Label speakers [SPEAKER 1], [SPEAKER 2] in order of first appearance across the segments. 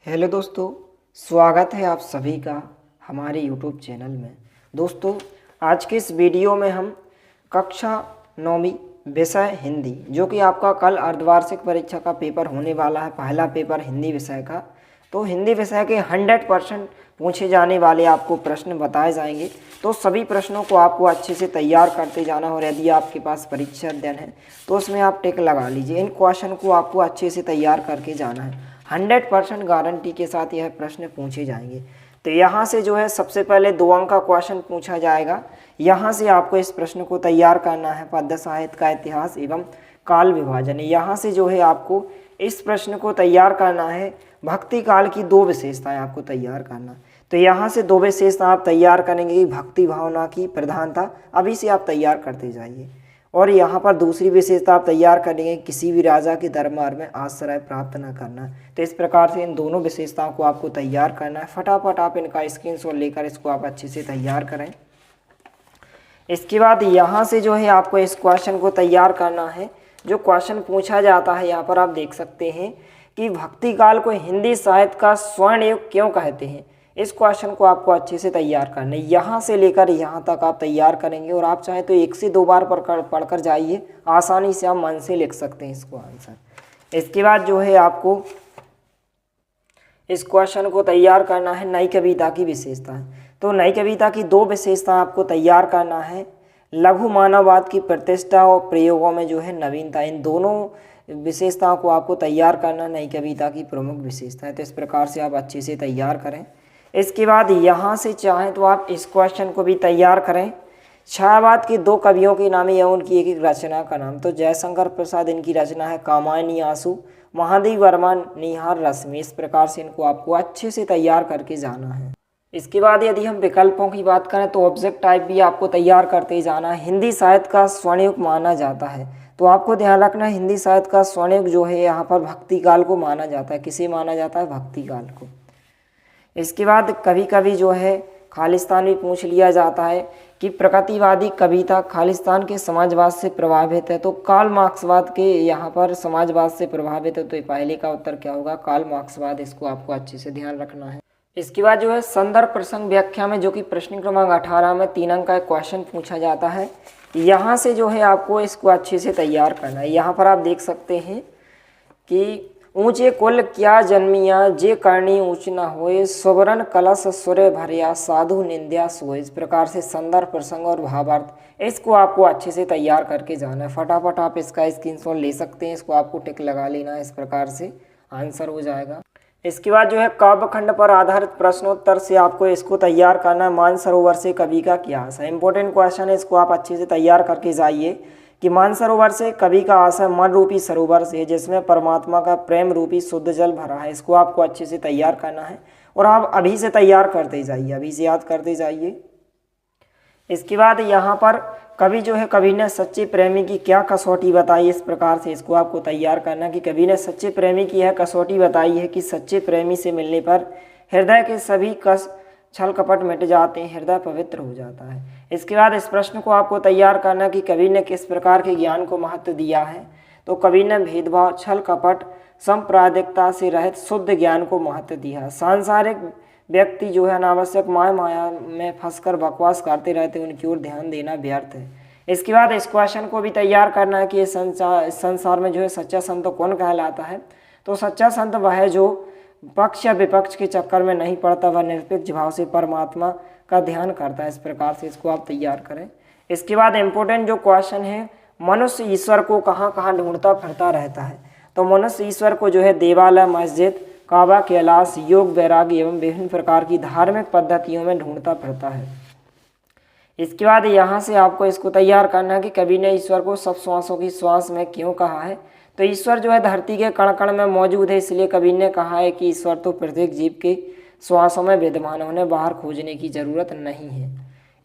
[SPEAKER 1] Hello दोस्तों, स्वागत है आप सभी का हमारे यूट्यूब चैनल में। दोस्तों, आज के इस वीडियो में हम कक्षा 9वीं विषय हिंदी, जो कि आपका कल अर्धवार्षिक परीक्षा का पेपर होने वाला है, पहला पेपर हिंदी विषय का। तो हिंदी विषय के 100% पूछे जाने वाले आपको प्रश्न बताए जाएंगे। तो सभी प्रश्नों को आपको अच्छे से तैयार करते जाना, और यदि आपके पास परीक्षा अध्ययन है तो उसमें आप टिक लगा लीजिए। इन क्वेश्चन को आपको अच्छे से तैयार करके जाना है। 100% गारंटी के साथ यह प्रश्न पूछे जाएंगे। तो यहाँ से जो है सबसे पहले 2 अंक का क्वेश्चन पूछा जाएगा। यहाँ से आपको इस प्रश्न को तैयार करना है। पद्य साहित्य का इतिहास एवं काल विभाजन, यहाँ से जो है आपको इस प्रश्न को तैयार करना है। भक्ति काल की 2 विशेषताएं आपको तैयार करना। तो यहाँ से 2 विशेषता आप तैयार करेंगे। भक्ति भावना की प्रधानता, अभी से आप तैयार करते जाइए। और यहाँ पर दूसरी विशेषता आप तैयार करेंगे, किसी भी राजा के दरबार में आश्रय प्राप्त न करना। तो इस प्रकार से इन दोनों विशेषताओं को आपको तैयार करना है। फटाफट आप इनका स्क्रीनशॉट लेकर इसको आप अच्छे से तैयार करें। इसके बाद यहाँ से जो है आपको इस क्वेश्चन को तैयार करना है। जो क्वेश्चन पूछा जाता है यहाँ पर आप देख सकते हैं कि भक्ति काल को हिंदी साहित्य का स्वर्ण युग क्यों कहते हैं। इस क्वेश्चन को आपको अच्छे से तैयार करना है। यहाँ से लेकर यहाँ तक आप तैयार करेंगे, और आप चाहे तो 1 से 2 बार पढ़कर जाइए। आसानी से आप मन से लिख सकते हैं इसको आंसर। इसके बाद जो है आपको इस क्वेश्चन को तैयार करना है। नई कविता की विशेषता है। तो नई कविता की 2 विशेषता आपको तैयार करना है। लघु मानववाद की प्रतिष्ठा और प्रयोगों में जो है नवीनता, इन दोनों विशेषताओं को आपको तैयार करना नई कविता की प्रमुख विशेषता है। तो इस प्रकार से आप अच्छे से तैयार करें। इसके बाद यहाँ से चाहें तो आप इस क्वेश्चन को भी तैयार करें। छायावाद के 2 कवियों के नाम या उनकी एक रचना का नाम। तो जयशंकर प्रसाद, इनकी रचना है कामायनी आंसू। महादेव वर्मा निहार रश्मि। इस प्रकार से इनको आपको अच्छे से तैयार करके जाना है। इसके बाद यदि हम विकल्पों की बात करें तो ऑब्जेक्ट टाइप भी आपको तैयार करते जाना है। हिंदी साहित्य का स्वर्ण युग माना जाता है। तो आपको ध्यान रखना है, हिंदी साहित्य का स्वर्ण युग जो है यहाँ पर भक्ति काल को माना जाता है। किसे माना जाता है? भक्ति काल को। इसके बाद कभी कभी जो है खालिस्तान भी पूछ लिया जाता है कि प्रगतिवादी कविता खालिस्तान के समाजवाद से प्रभावित है। तो कार्ल मार्क्सवाद के यहाँ पर समाजवाद से प्रभावित है। तो पहले का उत्तर क्या होगा? कार्ल मार्क्सवाद। इसको आपको अच्छे से ध्यान रखना है। इसके बाद जो है संदर्भ प्रसंग व्याख्या में, जो कि प्रश्न क्रमांक 18 में 3 अंक का एक क्वेश्चन पूछा जाता है। यहाँ से जो है आपको इसको अच्छे से तैयार करना है। यहाँ पर आप देख सकते हैं कि ऊंचे कुल क्या जन्मिया, जे करनी ऊंच न होए, सुवर्ण कलश सुरे भरिया, साधु निंद्या सोए। इस प्रकार से संदर्भ प्रसंग और भावार्थ, इसको आपको अच्छे से तैयार करके जाना है। फटाफट आप इसका स्क्रीनशॉट ले सकते हैं। इसको आपको टिक लगा लेना है। इस प्रकार से आंसर हो जाएगा। इसके बाद जो है काव्यखंड पर आधारित प्रश्नोत्तर से आपको इसको तैयार करना है। मानसरोवर से कवि का क्या आशय। इंपॉर्टेंट क्वेश्चन है, इसको आप अच्छे से तैयार करके जाइए कि मानसरोवर से कवि का आशय मन रूपी सरोवर से, जिसमें परमात्मा का प्रेम रूपी शुद्ध जल भरा है। इसको आपको अच्छे से तैयार करना है, और आप अभी से तैयार करते जाइए, अभी से याद करते जाइए। इसके बाद यहाँ पर कवि जो है, कवि ने सच्चे प्रेमी की क्या कसौटी बताई। इस प्रकार से इसको आपको तैयार करना कि कवि ने सच्चे प्रेमी की यह कसौटी बताई है कि सच्चे प्रेमी से मिलने पर हृदय के सभी कष्ट छल कपट मिट जाते हैं, हृदय पवित्र हो जाता है। इसके बाद इस प्रश्न को आपको तैयार करना कि कवि ने किस प्रकार के ज्ञान को महत्व दिया है। तो कवि ने भेदभाव, छल कपट, सांप्रदायिकता से रहित शुद्ध ज्ञान को महत्व दिया। सांसारिक व्यक्ति जो है अनावश्यक माया में फंसकर बकवास करते रहते, उनकी ओर ध्यान देना व्यर्थ है। इसके बाद इस क्वेश्चन को भी तैयार करना है कि इस संसार में जो है सच्चा संत कौन कहलाता है। तो सच्चा संत वह है जो पक्ष या विपक्ष के चक्कर में नहीं पड़ता, वह निरपेक्ष भाव से परमात्मा का ध्यान करता है। इस प्रकार से इसको आप तैयार करें। इसके बाद इम्पोर्टेंट जो क्वेश्चन है, मनुष्य ईश्वर को कहाँ कहाँ ढूंढता फिरता रहता है। तो मनुष्य ईश्वर को जो है देवालय, मस्जिद, काबा, कैलाश, योग, वैराग्य एवं विभिन्न प्रकार की धार्मिक पद्धतियों में ढूंढता फिरता है। इसके बाद यहाँ से आपको इसको तैयार करना है कि कवि ने ईश्वर को सब श्वासों की श्वास में क्यों कहा है। तो ईश्वर जो है धरती के कण कण में मौजूद है, इसलिए कवि ने कहा है कि ईश्वर तो प्रत्येक जीव के श्वासों में विद्यमान, उन्हें बाहर खोजने की जरूरत नहीं है।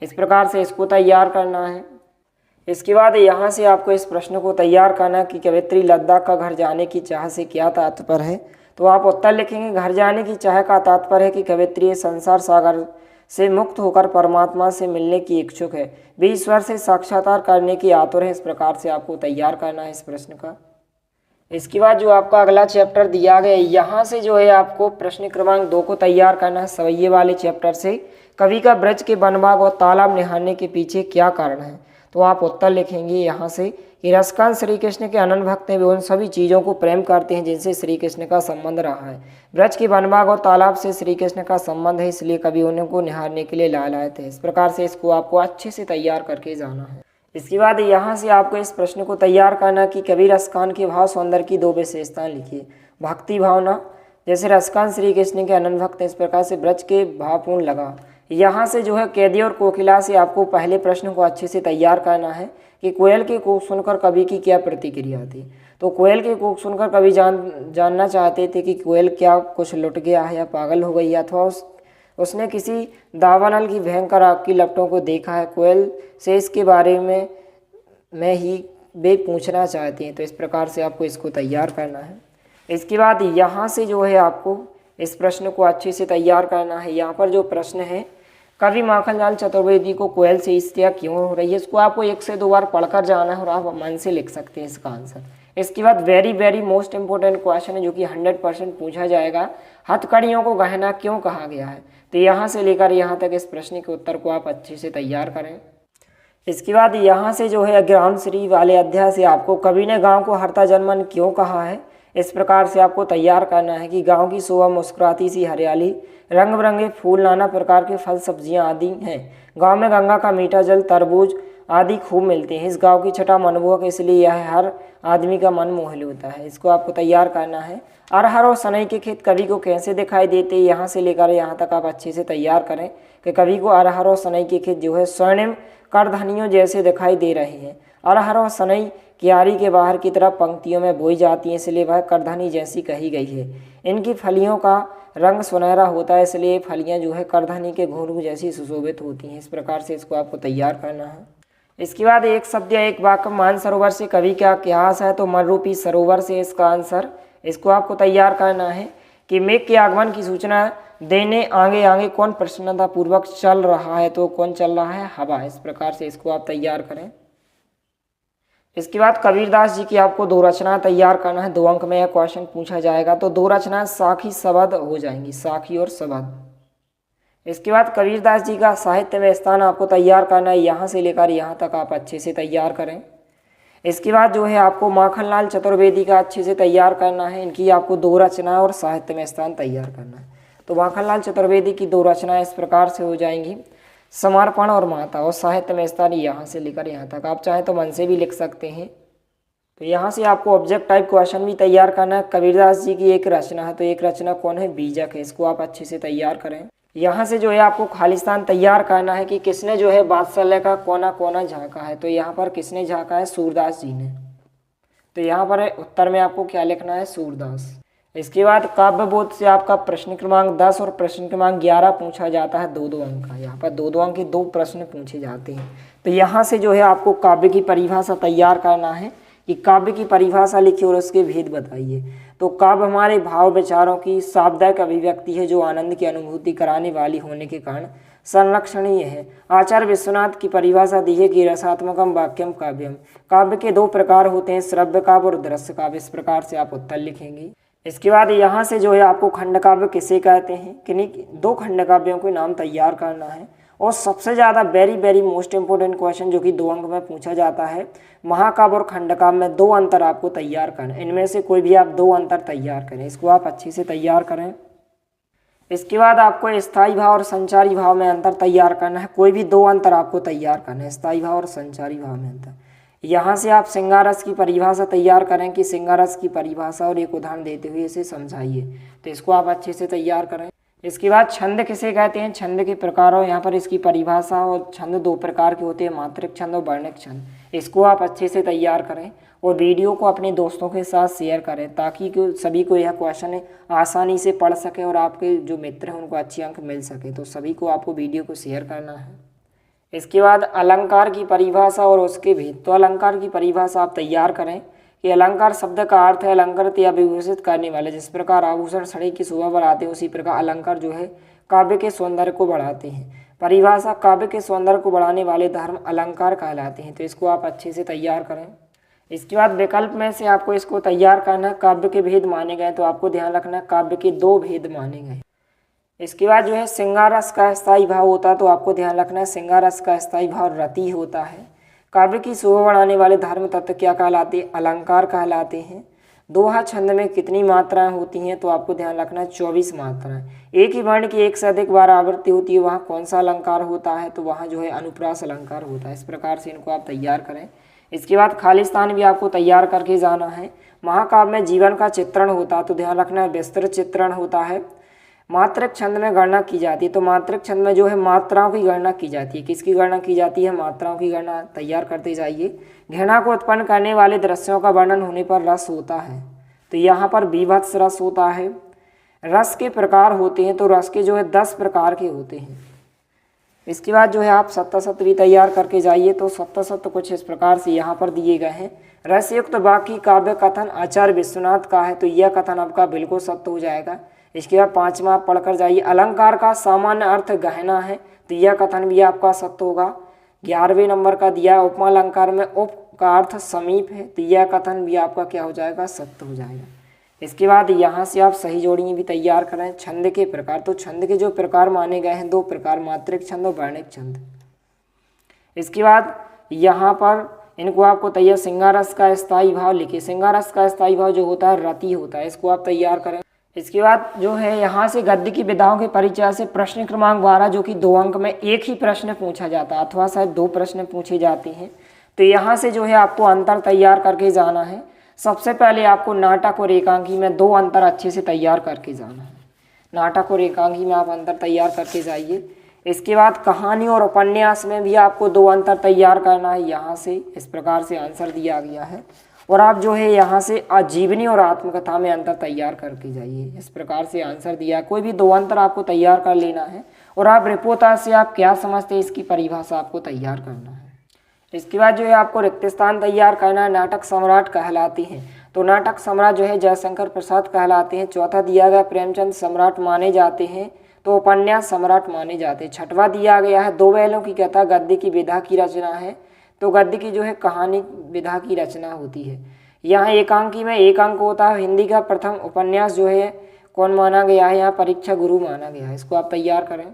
[SPEAKER 1] इस प्रकार से इसको तैयार करना है। इसके बाद यहाँ से आपको इस प्रश्न को तैयार करना है कि कवियत्री लद्दाख का घर जाने की चाह से क्या तात्पर्य है। तो आप उत्तर लिखेंगे, घर जाने की चाह का तात्पर्य है कि कवियत्री संसार सागर से मुक्त होकर परमात्मा से मिलने की इच्छुक है, वे ईश्वर से साक्षात्कार करने की आतुर है। इस प्रकार से आपको तैयार करना है इस प्रश्न का। इसके बाद जो आपका अगला चैप्टर दिया गया है, यहाँ से जो है आपको प्रश्न क्रमांक 2 को तैयार करना है। सवैये वाले चैप्टर से कवि का ब्रज के वनभाग और तालाब निहारने के पीछे क्या कारण है। तो आप उत्तर लिखेंगे यहाँ से कि रसकांत श्री कृष्ण के अनन्य भक्त हैं, वे उन सभी चीज़ों को प्रेम करते हैं जिनसे श्री कृष्ण का संबंध रहा है। ब्रज के वनभाग और तालाब से श्री कृष्ण का संबंध है, इसलिए कवि उनको निहारने के लिए लाए थे। इस प्रकार से इसको आपको अच्छे से तैयार करके जाना है। इसके बाद यहाँ से आपको इस प्रश्न को तैयार करना कि कवि रसकांत के भाव सौंदर्य की 2 विशेषताएं लिखिए। भक्ति भावना, जैसे रसकांत श्री कृष्ण के अनन्य भक्त, इस प्रकार से ब्रज के भावपूर्ण लगा। यहाँ से जो है कैदी और कोकिला से आपको पहले प्रश्न को अच्छे से तैयार करना है कि कोयल के कूक सुनकर कवि की क्या प्रतिक्रिया थी। तो कोयल के कूक सुनकर कवि जानना चाहते थे कि कोयल क्या कुछ लुट गया है या पागल हो गई, अथवा उसने किसी दावानल की भयंकर आग की लपटों को देखा है। कोयल से इसके बारे में ही वे पूछना चाहते हैं। तो इस प्रकार से आपको इसको तैयार करना है। इसके बाद यहाँ से जो है आपको इस प्रश्न को अच्छे से तैयार करना है। यहाँ पर जो प्रश्न है, कवि माखनलाल चतुर्वेदी को कोयल से ईर्ष्या क्यों हो रही है, इसको आपको 1 से 2 बार पढ़कर जाना है और आप मन से लिख सकते हैं इसका आंसर। इसके बाद वेरी मोस्ट इंपॉर्टेंट क्वेश्चन है जो कि 100% पूछा जाएगा, हथकड़ियों को गहना क्यों कहा गया है। तो यहाँ से लेकर यहाँ तक इस प्रश्न के उत्तर को आप अच्छे से तैयार करें। इसके बाद यहाँ से जो है ग्रामश्री वाले अध्याय से आपको कवि ने गाँव को हरता जनमन क्यों कहा है, इस प्रकार से आपको तैयार करना है कि गांव की शोभा मुस्कुराती सी हरियाली, रंग बिरंगे फूल, नाना प्रकार के फल सब्जियां आदि हैं। गांव में गंगा का मीठा जल, तरबूज आदि खूब मिलते हैं। इस गांव की छटा मनमोहक, इसलिए यह हर आदमी का मन मोह लेता है। इसको आपको तैयार करना है। अरहर और सनई के खेत कवि को कैसे दिखाई देते, यहाँ से लेकर यहाँ तक आप अच्छे से तैयार करें कि कवि को अरहर और सनई के खेत जो है स्वर्णिम करधनियों जैसे दिखाई दे रहे हैं। अरहर और सनई क्यारी के बाहर की तरफ पंक्तियों में बोई जाती है, इसलिए वह करधनी जैसी कही गई है। इनकी फलियों का रंग सुनहरा होता है, इसलिए फलियां जो है करधनी के घुंघरू जैसी सुशोभित होती हैं। इस प्रकार से इसको आपको तैयार करना है। इसके बाद एक शब्द या एक वाक्य, मानसरोवर से कवि का इतिहास है, तो मनरूपी सरोवर से इसका आंसर। इसको आपको तैयार करना है कि मेघ के आगमन की सूचना देने आगे आगे कौन प्रसन्नतापूर्वक चल रहा है, तो कौन चल रहा है, हवा। इस प्रकार से इसको आप तैयार करें। इसके बाद कबीरदास जी की आपको 2 रचना तैयार करना है। 2 अंक में यह क्वेश्चन पूछा जाएगा, तो 2 रचना साखी सबद हो जाएंगी, साखी और सबद। इसके बाद कबीरदास जी का साहित्य में स्थान आपको तैयार करना है, यहाँ से लेकर यहाँ तक आप अच्छे से तैयार करें। इसके बाद जो है आपको माखनलाल चतुर्वेदी का अच्छे से तैयार करना है। इनकी आपको 2 रचना और साहित्य में स्थान तैयार करना है। तो माखनलाल चतुर्वेदी की 2 रचनाएं इस प्रकार से हो जाएंगी, समर्पण और माता, और साहित्य में स्थान यहाँ से लेकर यहाँ तक। आप चाहें तो मन से भी लिख सकते हैं। तो यहाँ से आपको ऑब्जेक्ट टाइप क्वेश्चन भी तैयार करना है। कबीरदास जी की एक रचना है, तो एक रचना कौन है, बीजक है। इसको आप अच्छे से तैयार करें। यहाँ से जो है आपको खालिस्तान तैयार करना है कि किसने जो है वात्सल्य का कोना कोना झाँका है। तो यहाँ पर किसने झाँका है, सूरदास जी ने। तो यहाँ पर उत्तर में आपको क्या लिखना है, सूरदास। इसके बाद काव्य बोध से आपका प्रश्न क्रमांक 10 और प्रश्न क्रमांक 11 पूछा जाता है, 2-2 अंक का। यहाँ पर 2-2 अंक के 2 प्रश्न पूछे जाते हैं। तो यहाँ से जो है आपको काव्य की परिभाषा तैयार करना है कि काव्य की परिभाषा लिखिए और उसके भेद बताइए। तो काव्य हमारे भाव विचारों की शाब्दिक अभिव्यक्ति है जो आनंद की अनुभूति कराने वाली होने के कारण संरक्षणीय है। आचार्य विश्वनाथ की परिभाषा दी है कि रसात्मकम वाक्यम काव्यम। काव्य के 2 प्रकार होते हैं, श्रव्य काव्य और दृश्य काव्य। इस प्रकार से आप उत्तर लिखेंगे। इसके बाद यहाँ से जो है आपको खंड काव्य किसे कहते हैं, किन्हीं 2 खंड काव्यों के नाम तैयार करना है। और सबसे ज़्यादा वेरी मोस्ट इंपॉर्टेंट क्वेश्चन जो कि 2 अंक में पूछा जाता है, महाकाव्य और खंडकाव्य में 2 अंतर आपको तैयार करना है। इनमें से कोई भी आप 2 अंतर तैयार करें। इसको आप अच्छे से तैयार करें। इसके बाद आपको स्थायी भाव और संचारी भाव में अंतर तैयार करना है। कोई भी 2 अंतर आपको तैयार करना है, स्थायी भाव और संचारी भाव में अंतर। यहाँ से आप श्रृंगारस की परिभाषा तैयार करें कि श्रृंगारस की परिभाषा और एक उदाहरण देते हुए इसे समझाइए। तो इसको आप अच्छे से तैयार करें। इसके बाद छंद किसे कहते हैं, छंद के प्रकारों, यहाँ पर इसकी परिभाषा। और छंद 2 प्रकार के होते हैं, मात्रिक छंद और वर्णिक छंद। इसको आप अच्छे से तैयार करें और वीडियो को अपने दोस्तों के साथ शेयर करें ताकि सभी को यह क्वेश्चन आसानी से पढ़ सके और आपके जो मित्र हैं उनको अच्छे अंक मिल सके। तो सभी को आपको वीडियो को शेयर करना है। इसके बाद अलंकार की परिभाषा और उसके भेद। तो अलंकार की परिभाषा आप तैयार करें कि अलंकार शब्द का अर्थ है अलंकृत या विभूषित करने वाले। जिस प्रकार आभूषण साड़ी की शोभा बढ़ाते हैं, उसी प्रकार अलंकार जो है काव्य के सौंदर्य को बढ़ाते हैं। परिभाषा, काव्य के सौंदर्य को बढ़ाने वाले धर्म अलंकार कहलाते हैं। तो इसको आप अच्छे से तैयार करें। इसके बाद विकल्प में से आपको इसको तैयार करना है। काव्य के भेद माने गए, तो आपको ध्यान रखना है काव्य के 2 भेद माने गए। इसके बाद जो है श्रृंगार रस का स्थायी भाव होता है, तो आपको ध्यान रखना है श्रृंगार रस का स्थायी भाव रति होता है। काव्य की शोभा बढ़ाने वाले धर्म तत्व क्या कहलाते हैं? अलंकार कहलाते हैं। दोहा छंद में कितनी मात्राएं होती हैं? तो आपको ध्यान रखना है 24 मात्राएं। एक ही वर्ण की एक से अधिक बार आवृत्ति होती है, वहाँ कौन सा अलंकार होता है? तो वहाँ जो है अनुप्रास अलंकार होता है। इस प्रकार से इनको आप तैयार करें। इसके बाद खालिस्तान भी आपको तैयार करके जाना है। महाकाव्य में जीवन का चित्रण होता है, तो ध्यान रखना है विस्तृत चित्रण होता है। मात्रक छंद में गणना की जाती है, तो मात्रक छंद में जो है मात्राओं की गणना की जाती है। किसकी गणना की जाती है? मात्राओं की गणना तैयार करते जाइए। घृणा को उत्पन्न करने वाले दृश्यों का वर्णन होने पर रस होता है, तो यहाँ पर बीभत्स रस होता है। रस के प्रकार होते हैं, तो रस के जो है 10 प्रकार के होते हैं। इसके बाद जो है आप सत्तासत्त भी तैयार करके जाइए, तो सत्तासत्त कुछ इस प्रकार से यहाँ पर दिए गए हैं। रसयुक्त बाकी काव्य कथन आचार्य विश्वनाथ का है, तो यह कथन आपका बिल्कुल सत्य हो जाएगा। इसके बाद 5वां आप पढ़कर जाइए। अलंकार का सामान्य अर्थ गहना है, तो यह कथन भी आपका सत्य होगा। 11वें नंबर का दिया उपमा अलंकार में उप का अर्थ समीप है, तो यह कथन भी आपका क्या हो जाएगा? सत्य हो जाएगा। इसके बाद यहाँ से आप सही जोड़ियाँ भी तैयार करें। छंद के प्रकार, तो छंद के जो प्रकार माने गए हैं 2 प्रकार, मात्रिक छंद और वर्णिक छंद। इसके बाद यहाँ पर इनको आपको तैयार श्रृंगार रस का स्थायी भाव लिखिए। श्रृंगार रस का स्थायी भाव जो होता है रति होता है, इसको आप तैयार करें। इसके बाद जो है यहाँ से गद्य की विधाओं के परिचय से प्रश्न क्रमांक 12 जो कि 2 अंक में एक ही प्रश्न पूछा जाता है, अथवा शायद 2 प्रश्न पूछे जाते हैं, तो यहाँ से जो है आपको अंतर तैयार करके जाना है। सबसे पहले आपको नाटक और एकांकी में 2 अंतर अच्छे से तैयार करके जाना है। नाटक और एकांकी में आप अंतर तैयार करके जाइए। इसके बाद कहानी और उपन्यास में भी आपको 2 अंतर तैयार करना है। यहाँ से इस प्रकार से आंसर दिया गया है, और आप जो है यहाँ से आजीवनी और आत्मकथा में अंतर तैयार करके जाइए। इस प्रकार से आंसर दिया, कोई भी 2 अंतर आपको तैयार कर लेना है। और आप रिपोर्टर से आप क्या समझते हैं इसकी परिभाषा आपको तैयार करना है। इसके बाद जो है आपको रिक्त स्थान तैयार करना है। नाटक सम्राट कहलाते हैं, तो नाटक सम्राट जो है जयशंकर प्रसाद कहलाते हैं। चौथा दिया गया प्रेमचंद सम्राट माने जाते हैं, तो उपन्यास सम्राट माने जाते हैं। 6वां दिया गया है 2 बैलों की कथा गद्य की विधा की रचना है, तो गद्य की जो है कहानी विधा की रचना होती है। यहाँ एकांकी में 1 अंक होता है। हिंदी का प्रथम उपन्यास जो है कौन माना गया है? यहाँ परीक्षा गुरु माना गया है, इसको आप तैयार करें।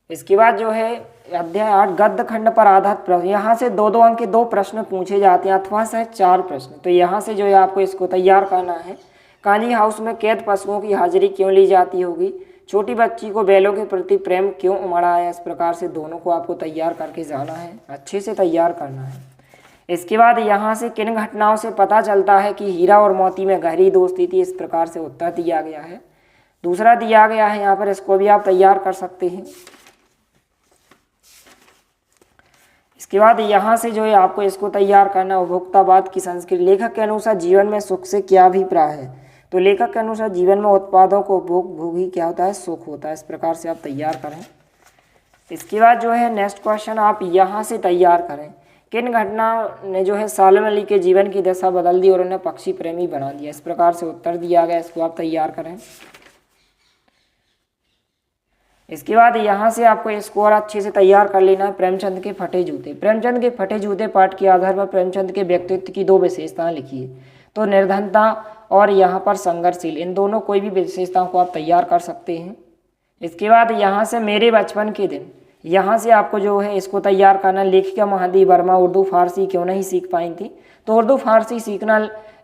[SPEAKER 1] इसके बाद जो है अध्याय 8 गद्य खंड पर आधारित प्रश्न, यहाँ से 2-2 अंक के 2 प्रश्न पूछे जाते हैं, अथवा से 4 प्रश्न, तो यहाँ से जो है आपको इसको तैयार करना है। कान्ही हाउस में कैद पशुओं की हाजिरी क्यों ली जाती होगी? छोटी बच्ची को बैलों के प्रति प्रेम क्यों उमड़ा है? इस प्रकार से दोनों को आपको तैयार करके जाना है, अच्छे से तैयार करना है। इसके बाद यहाँ से किन घटनाओं से पता चलता है कि हीरा और मोती में गहरी दोस्ती थी? इस प्रकार से उत्तर दिया गया है। दूसरा दिया गया है यहाँ पर, इसको भी आप तैयार कर सकते हैं। इसके बाद यहाँ से जो है आपको इसको तैयार करना, उपभोक्तावाद की संस्कृति। लेखक के अनुसार जीवन में सुख से क्या अभिप्राय है? तो लेखक के अनुसार जीवन में उत्पादों को उपभोग ही क्या होता है? सुख होता है। इस प्रकार से आप तैयार करें। इसके बाद जो है नेक्स्ट क्वेश्चन आप यहाँ से तैयार करें। किन घटना ने जो है सालिम अली के जीवन की दशा बदल दी और उन्हें पक्षी प्रेमी बना दिया? इस प्रकार से उत्तर दिया गया, इसको आप तैयार करें। इसके बाद यहाँ से आपको इसको और अच्छे से तैयार कर लेना है। प्रेमचंद के फटे जूते। प्रेमचंद के फटे जूते पाठ के आधार पर प्रेमचंद के व्यक्तित्व की 2 विशेषताएं लिखिए। तो निर्धनता और यहाँ पर संघर्षशील, इन दोनों कोई भी विशेषताओं को आप तैयार कर सकते हैं। इसके बाद यहाँ से मेरे बचपन के दिन, यहाँ से आपको जो है इसको तैयार करना। लेखिका महादी वर्मा उर्दू फारसी क्यों नहीं सीख पाई थी? तो उर्दू फारसी सीखना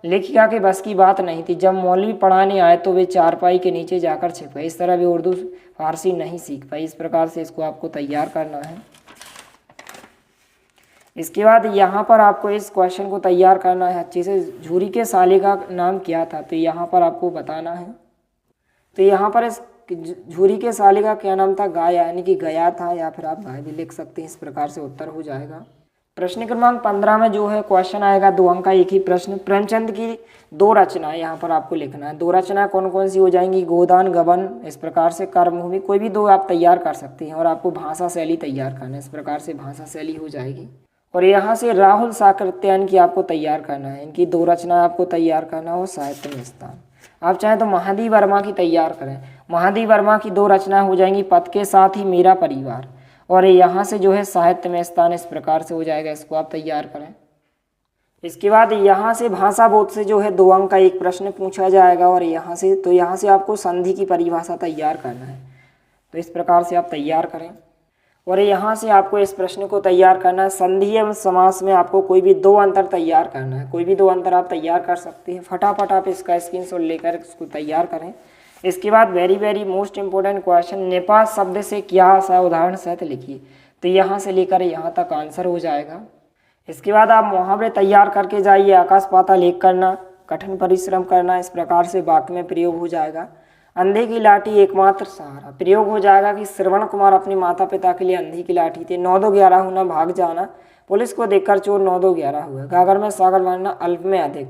[SPEAKER 1] लेखिका के बस की बात नहीं थी। जब मौलवी पढ़ाने आए तो वे चारपाई के नीचे जाकर छिप गए, इस तरह वे उर्दू फारसी नहीं सीख पाई। इस प्रकार से इसको आपको तैयार करना है। इसके बाद यहाँ पर आपको इस क्वेश्चन को तैयार करना है अच्छे से। झूरी के साले का नाम क्या था? तो यहाँ पर आपको बताना है। तो यहाँ पर इस झूरी के साले का क्या नाम था? गाया, यानी कि गया था, या फिर आप गाय भी लिख सकते हैं। इस प्रकार से उत्तर हो जाएगा। प्रश्न क्रमांक 15 में जो है क्वेश्चन आएगा 2 अंक का एक ही प्रश्न। प्रेमचंद की 2 रचनाएं यहाँ पर आपको लिखना है। 2 रचनाएं कौन कौन सी हो जाएंगी? गोदान, गबन, इस प्रकार से कर्मभूमि, कोई भी 2 आप तैयार कर सकते हैं। और आपको भाषा शैली तैयार करना है, इस प्रकार से भाषा शैली हो जाएगी। और यहाँ से राहुल साकृत्यायन की आपको तैयार करना है, इनकी 2 रचनाएं आपको तैयार करना हो। साहित्य में स्थान आप चाहें तो महादी वर्मा की तैयार करें। महादी वर्मा की 2 रचनाएं हो जाएंगी, पद के साथ ही मेरा परिवार, और यहाँ से जो है साहित्य में स्थान, इस प्रकार से हो जाएगा। इसको आप तैयार करें। इसके बाद यहाँ से भाषा बोध से जो है 2 अंक का एक प्रश्न पूछा जाएगा, और यहाँ से आपको संधि की परिभाषा तैयार करना है। तो इस प्रकार से आप तैयार करें। और यहाँ से आपको इस प्रश्न को तैयार करना है। संधि एवं समास में आपको कोई भी 2 अंतर तैयार करना है, कोई भी 2 अंतर आप तैयार कर सकते हैं। फटाफट आप इसका स्क्रीनशॉट लेकर इसको तैयार करें। इसके बाद very most important question, Nepal शब्द से क्या आशा, उदाहरण सहित लिखिए। तो यहाँ से लेकर यहाँ तक आंसर हो जाएगा। इसके बाद आप मुहावरे तैयार करके जाइए। आकाश पाताल एक करना, कठिन परिश्रम करना, इस प्रकार से वाक्य में प्रयोग हो जाएगा। अंधे की लाठी एकमात्र सहारा, प्रयोग हो जाएगा कि श्रवण कुमार अपने माता पिता के लिए अंधी की लाठी थे। 9-2-11 होना, भाग जाना, पुलिस को देखकर चोर 9-2-11 हुआ। गागर में सागर भरना, अल्प में अधिक,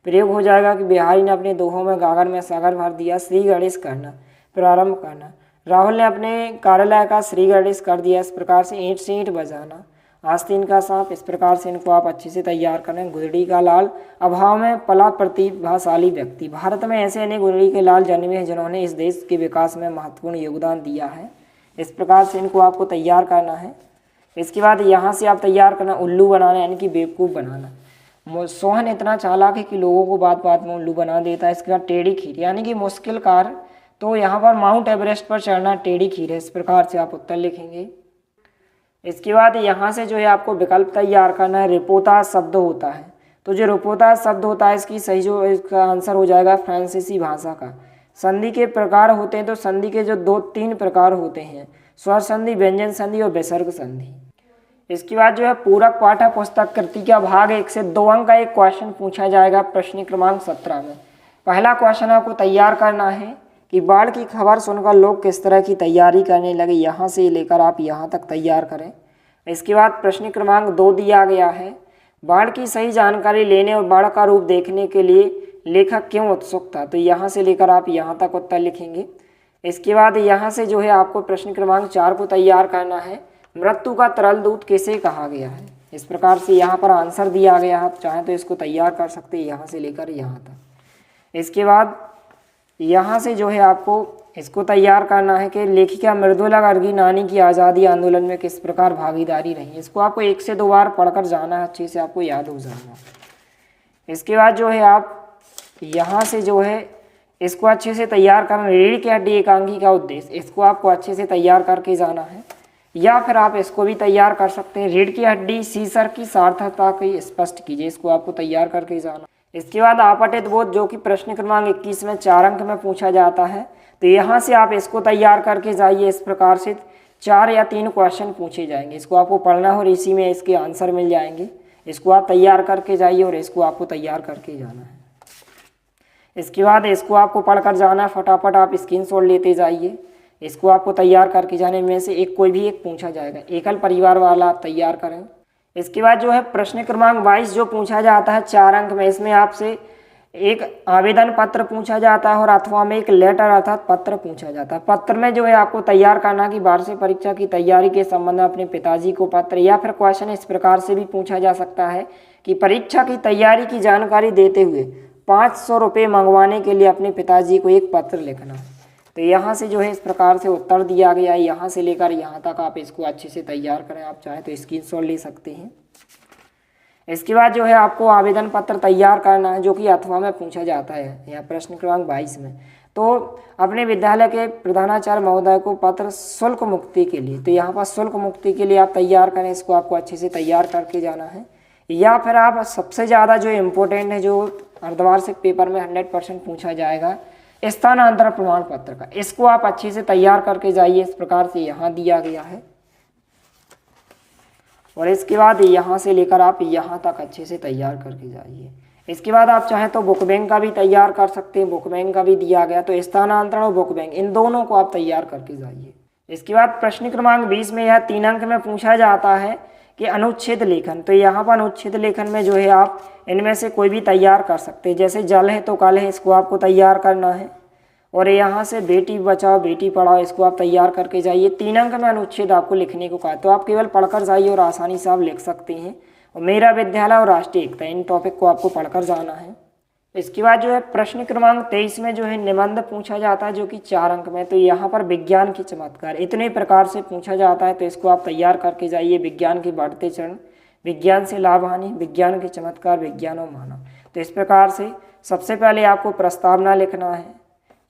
[SPEAKER 1] प्रयोग हो जाएगा कि बिहारी ने अपने दोहों में गागर में सागर भर दिया। श्री गणेश करना, प्रारंभ करना, राहुल ने अपने कार्यालय का श्री गणेश कर दिया। इस प्रकार से ईंट से ईंट बजाना, आस्तीन का सांप, इस प्रकार से इनको आप अच्छे से तैयार करें। गुदड़ी का लाल, अभाव में पला प्रतिभाशाली व्यक्ति, भारत में ऐसे अनेक गुदड़ी के लाल जन्मे हैं जिन्होंने इस देश के विकास में महत्वपूर्ण योगदान दिया है। इस प्रकार से इनको आपको तैयार करना है। इसके बाद यहाँ से आप तैयार करना उल्लू बनाना, यानी कि बेवकूफ़ बनाना। सोहन इतना चालाक है कि लोगों को बात बात में उल्लू बना देता है। इसके बाद टेढ़ी खीर, यानी कि मुश्किल कार्य, तो यहाँ पर माउंट एवरेस्ट पर चढ़ना टेढ़ी खीर है। इस प्रकार से आप उत्तर लिखेंगे। इसके बाद यहाँ से जो है आपको विकल्प तैयार करना है। रिपोता शब्द होता है, तो जो रिपोता शब्द होता है इसकी सही जो इसका आंसर हो जाएगा फ्रांसीसी भाषा का। संधि के प्रकार होते हैं, तो संधि के जो 2-3 प्रकार होते हैं, स्वर संधि, व्यंजन संधि और विसर्ग संधि। इसके बाद जो है पूरक पाठ्य पुस्तक कृति का भाग 1 से 2 अंक का एक क्वेश्चन पूछा जाएगा प्रश्न क्रमांक 17 में। पहला क्वेश्चन आपको तैयार करना है कि बाढ़ की खबर सुनकर लोग किस तरह की तैयारी करने लगे। यहाँ से लेकर आप यहाँ तक तैयार करें। इसके बाद प्रश्न क्रमांक 2 दिया गया है, बाढ़ की सही जानकारी लेने और बाढ़ का रूप देखने के लिए लेखक क्यों उत्सुक था। तो यहाँ से लेकर आप यहाँ तक उत्तर लिखेंगे। इसके बाद यहाँ से जो है आपको प्रश्न क्रमांक 4 को तैयार करना है, मृत्यु का तरल दूत किसे कहा गया है। इस प्रकार से यहाँ पर आंसर दिया गया है, आप चाहें तो इसको तैयार कर सकते हैं यहाँ से लेकर यहाँ तक। इसके बाद यहाँ से जो है आपको इसको तैयार करना है कि लेखिका मृदुला गर्गी नानी की आज़ादी आंदोलन में किस प्रकार भागीदारी रही। इसको आपको 1 से 2 बार पढ़कर जाना है, अच्छे से आपको याद हो जाएगा। इसके बाद जो है आप यहाँ से जो है इसको अच्छे से तैयार करना, रीढ़ की हड्डी एकांगी का उद्देश्य, इसको आपको अच्छे से तैयार करके जाना है। या फिर आप इसको भी तैयार कर सकते हैं, रीढ़ की हड्डी सीसर की सार्थकता को स्पष्ट कीजिए, इसको आपको तैयार करके जाना। इसके बाद आपतित बोध, जो कि प्रश्न क्रमांक 21 में 4 अंक में पूछा जाता है, तो यहाँ से आप इसको तैयार करके जाइए। इस प्रकार से 4 या 3 क्वेश्चन पूछे जाएंगे, इसको आपको पढ़ना और इसी में इसके आंसर मिल जाएंगे। इसको आप तैयार करके जाइए और इसको आपको तैयार करके जाना है। इसके बाद इसको आपको पढ़कर जाना है, फटाफट आप स्क्रीनशॉट लेते जाइए। इसको आपको तैयार करके जाने में से कोई भी एक पूछा जाएगा। एकल परिवार वाला आप तैयार करें। इसके बाद जो है प्रश्न क्रमांक 22 जो पूछा जाता है 4 अंक में, इसमें आपसे एक आवेदन पत्र पूछा जाता है और अथवा में एक लेटर अर्थात पत्र पूछा जाता है। पत्र में जो है आपको तैयार करना कि वार्षिक परीक्षा की तैयारी के संबंध में अपने पिताजी को पत्र, या फिर क्वेश्चन इस प्रकार से भी पूछा जा सकता है कि परीक्षा की तैयारी की जानकारी देते हुए 500 रुपये मंगवाने के लिए अपने पिताजी को एक पत्र लिखना। तो यहाँ से जो है इस प्रकार से उत्तर दिया गया है। यहाँ से लेकर यहाँ तक आप इसको अच्छे से तैयार करें, आप चाहें तो स्क्रीनशॉट ले सकते हैं। इसके बाद जो है आपको आवेदन पत्र तैयार करना है, जो कि अथवा में पूछा जाता है यहाँ प्रश्न क्रमांक 22 में। तो अपने विद्यालय के प्रधानाचार्य महोदय को पत्र शुल्क मुक्ति के लिए, तो यहाँ पर शुल्क मुक्ति के लिए आप तैयार करें, इसको आपको अच्छे से तैयार करके जाना है। या फिर आप सबसे ज़्यादा जो इम्पोर्टेंट है, जो अर्धवार्षिक पेपर में 100% पूछा जाएगा, स्थानांतरण प्रमाण पत्र का, इसको आप अच्छे से तैयार करके जाइए। इस प्रकार से यहाँ दिया गया है और इसके बाद यहाँ से लेकर आप यहाँ तक अच्छे से तैयार करके जाइए। इसके बाद आप चाहें तो बुक बैंक का भी तैयार कर सकते हैं, बुक बैंक का भी दिया गया। तो स्थानांतरण और बुक बैंक, इन दोनों को आप तैयार करके जाइए। इसके बाद प्रश्न क्रमांक 20 में यह 3 अंक में पूछा जाता है कि अनुच्छेद लेखन। तो यहाँ पर अनुच्छेद लेखन में जो है आप इनमें से कोई भी तैयार कर सकते हैं। जैसे जल है तो कल है, इसको आपको तैयार करना है। और यहाँ से बेटी बचाओ बेटी पढ़ाओ, इसको आप तैयार करके जाइए। 3 अंक में अनुच्छेद आपको लिखने को कहा, तो आप केवल पढ़कर जाइए और आसानी से आप लिख सकते हैं। और मेरा विद्यालय और राष्ट्रीय एकता, इन टॉपिक को आपको पढ़कर जाना है। इसके बाद जो है प्रश्न क्रमांक 23 में जो है निबंध पूछा जाता है, जो कि 4 अंक में। तो यहाँ पर विज्ञान की चमत्कार इतने प्रकार से पूछा जाता है, तो इसको आप तैयार करके जाइए। विज्ञान के बढ़ते चरण, विज्ञान से लाभ हानि, विज्ञान के चमत्कार, विज्ञान और मानव। तो इस प्रकार से सबसे पहले आपको प्रस्तावना लिखना है,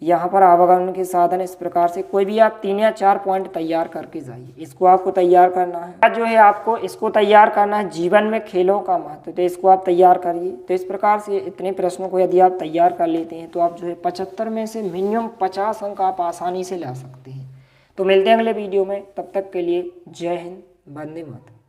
[SPEAKER 1] यहाँ पर आवागमन के साधन। इस प्रकार से कोई भी आप 3 या 4 पॉइंट तैयार करके जाइए, इसको आपको तैयार करना है। जो है आपको इसको तैयार करना है, जीवन में खेलों का महत्व, तो इसको आप तैयार करिए। तो इस प्रकार से इतने प्रश्नों को यदि आप तैयार कर लेते हैं तो आप जो है 75 में से मिनिमम 50 अंक आप आसानी से ला सकते हैं। तो मिलते हैं अगले वीडियो में, तब तक के लिए जय हिंद, वंदे मातरम।